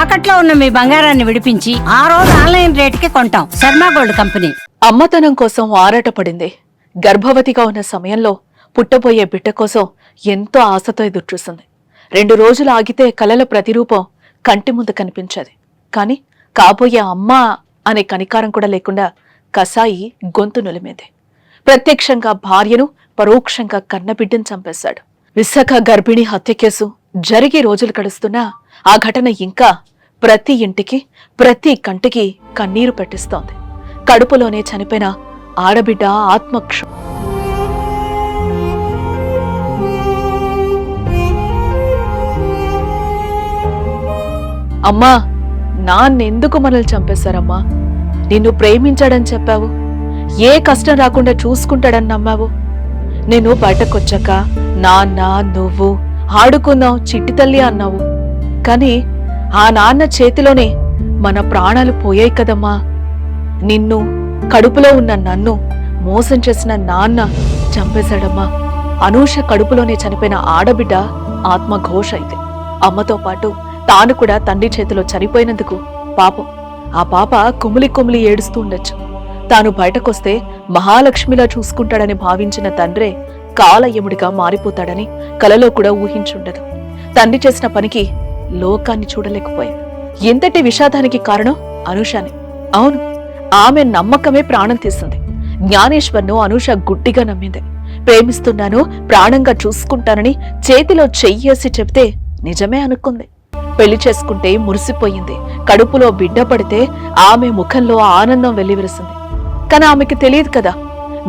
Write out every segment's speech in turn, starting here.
తాకట్లో ఉన్న మీ బంగారాన్ని విడిపించి ఆ రోజు ఆన్లైన్ రేటుకి కొంటాం. Sharma gold company. అమ్మతనం కోసం ఆరాటపడింది. గర్భవతిగా ఉన్న సమయంలో పుట్టబోయే బిడ్డ కోసం ఎంతో ఆశతో ఎదురుచూసింది. 2 రోజులు ఆగితే కలల ప్రతిరూపం కంటి ముందు కనిపించేది. కాని కాబోయే అమ్మ అనే కనికారం కూడా లేకుండా కసాయి గొంతు నులిమేది. ప్రత్యక్షంగా భార్యను, పరోక్షంగా కన్నబిడ్డను చంపేశాడు. విశాఖ గర్భిణీ హత్య కేసు జరిగి రోజులు గడుస్తున్నా ఆ ఘటన ఇంకా ప్రతి ఇంటికి, ప్రతి కంటికి కన్నీరు పెట్టిస్తోంది. కడుపులోనే చనిపోయిన ఆడబిడ్డ ఆత్మక్ష అమ్మా, నాన్నెందుకు మనల్ని చంపేశారమ్మా? నిన్ను ప్రేమించాడని చెప్పావు, ఏ కష్టం రాకుండా చూసుకుంటాడని నమ్మావు. నేను బయటకొచ్చాక నాన్న, నువ్వు ఆడుకుందాం చిట్టి తల్లి అన్నావు. కాని ఆ నాన్న చేతిలోనే మన ప్రాణాలు పోయాయి కదమ్మా. నిన్ను, కడుపులో ఉన్న నన్ను మోసం చేసిన నాన్న చంపేశాడమ్మా. అనూష కడుపులోనే చనిపోయిన ఆడబిడ్డ ఆత్మఘోష ఇది. అమ్మతో పాటు తాను కూడా తండ్రి చేతిలో చనిపోయినందుకు పాపం ఆ పాప కుమిలి కుమిలి ఏడుస్తూ ఉండొచ్చు. తాను బయటకొస్తే మహాలక్ష్మిలా చూసుకుంటాడని భావించిన తండ్రే కాలయముడిగా మారిపోతాడని కలలో కూడా ఊహించుండదు. తండ్రి చేసిన పనికి లోకాన్ని చూడలేకపోయింది. ఎంతటి విషాదానికి కారణం అనూషనే. అవును, ఆమె నమ్మకమే ప్రాణం తీసింది. జ్ఞానేశ్వర్ను అనూష గుడ్డిగా నమ్మింది. ప్రేమిస్తున్నాను, ప్రాణంగా చూసుకుంటానని చేతిలో చెయ్యేసి చెప్తే నిజమే అనుకుంది. పెళ్లి చేసుకుంటే మురిసిపోయింది. కడుపులో బిడ్డ పడితే ఆమె ముఖంలో ఆనందం వెల్లివిరిసింది. కాని ఆమెకి తెలియదు కదా,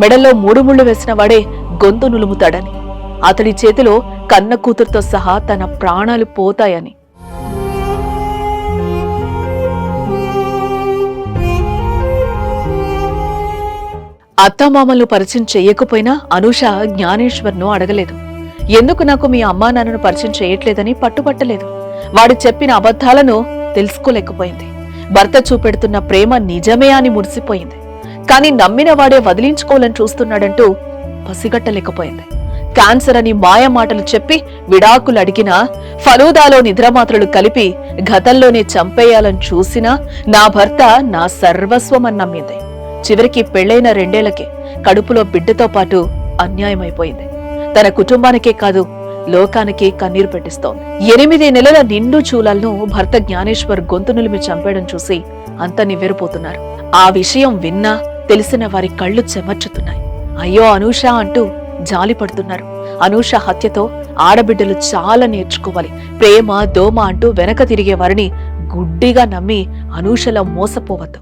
మెడల్లో 3 ముళ్ళు వేసిన వాడే గొంతు నులుముతాడని, అతడి చేతిలో కన్న కూతురుతో సహా తన ప్రాణాలు పోతాయని. అత్తామామలను పరిచయం చెయ్యకపోయినా అనూష జ్ఞానేశ్వర్ను అడగలేదు. ఎందుకు నాకు మీ అమ్మా నాన్నను పరిచయం చేయట్లేదని పట్టుపట్టలేదు. వాడు చెప్పిన అబద్ధాలను తెలుసుకోలేకపోయింది. భర్త చూపెడుతున్న ప్రేమ నిజమే అని మురిసిపోయింది. కాని నమ్మిన వాడే వదిలించుకోవాలని చూస్తున్నాడంటూ పసిగట్టలేకపోయింది. క్యాన్సర్ అని మాయ మాటలు చెప్పి విడాకులు అడిగినా, ఫలూదాలో నిద్రమాత్రలు కలిపి గతంలోనే చంపేయాలని చూసినా నా భర్త నా సర్వస్వమని నమ్మింది. చివరికి పెళ్లైన 2 ఏళ్లకే కడుపులో బిడ్డతో పాటు అన్యాయమైపోయింది. తన కుటుంబానికే కాదు, లోకానికి కన్నీరు పెట్టిస్తోంది. 8 నెలల నిండు చూలాలను భర్త జ్ఞానేశ్వర్ గొంతు నిలిమి చంపేయడం చూసి అంత నివ్వెరపోతున్నారు. ఆ విషయం విన్నా తెలిసిన వారి కళ్ళు చెమర్చుతున్నాయి. అయ్యో అనూష అంటూ జాలి పడుతున్నారు. అనూష హత్యతో ఆడబిడ్డలు చాలా నేర్చుకోవాలి. ప్రేమ, దోమ అంటూ వెనక తిరిగే వారిని గుడ్డిగా నమ్మి అనూషలా మోసపోవద్దు.